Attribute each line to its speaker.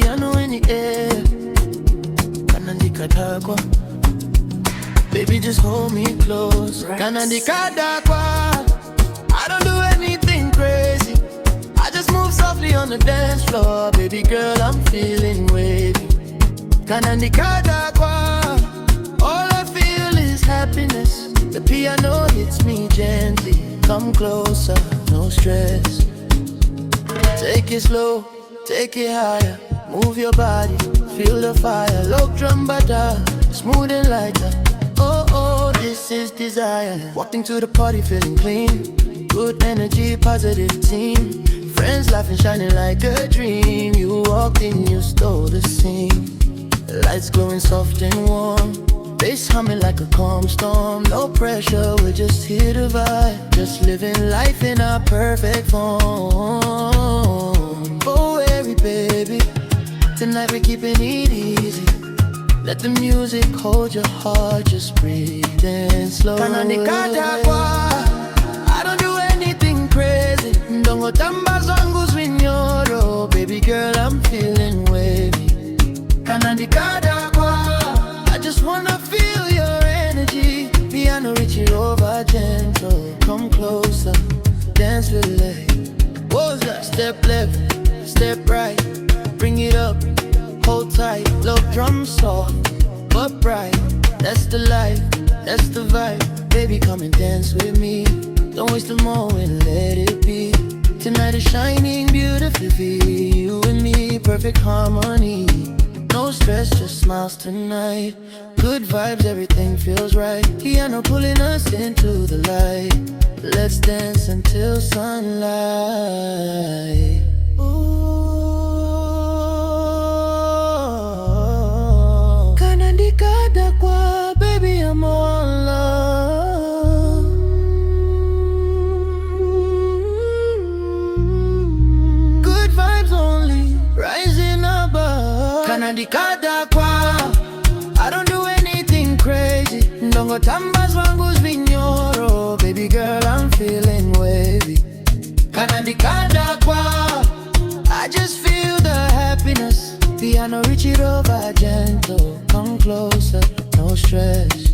Speaker 1: piano in the air. Kana Ndakadhakwa, baby just hold me close. Kana Ndakadhakwa, I don't do anything crazy, I just move softly on the dance floor. Baby girl, I'm feeling wavy. Kana Ndakadhakwa, all I feel is happiness. The piano hits me gently. Come closer, no stress. Take it slow, take it higher. Move your body, feel the fire. Low drum bata, smooth and lighter. Oh, oh, this is desire. Walked into the party feeling clean. Good energy, positive team. Friends laughing, shining like a dream. You walked in, you stole the scene. Lights glowing soft and warm. Bass humming like a calm storm. No pressure, we're just here to vibe. Just living life in our perfect form. Oh, worry, baby, tonight we're keeping it easy. Let the music hold your heart, just breathe in slow. Kana Ndakadhakwa, I don't do anything crazy. Ndongo tamba zangu zwinyoro. Baby girl, I'm feeling wavy. Kana Ndakadhakwa, I just wanna feel your energy. Piano reach it over gentle. Come closer, dance with leg. What's that? Step left, step right. Bring it up, hold tight. Low drum soft, but bright. That's the life, that's the vibe. Baby, come and dance with me. Don't waste a moment, let it be. Tonight is shining beautifully. You and me, perfect harmony. No stress, just smiles tonight. Good vibes, everything feels right. Piano pulling us into the light. Let's dance until sunlight. Ooh. Kana Ndakadhakwa, baby, I'm all love. Good vibes only, rising above. Kana Ndakadhakwa, I don't do anything crazy. Ndongo tamba zangu zwinyoro. Baby girl, I'm feeling wavy. Kana Ndakadhakwa, I just feel the happiness. Piano reach it over gentle. Come closer, no stress.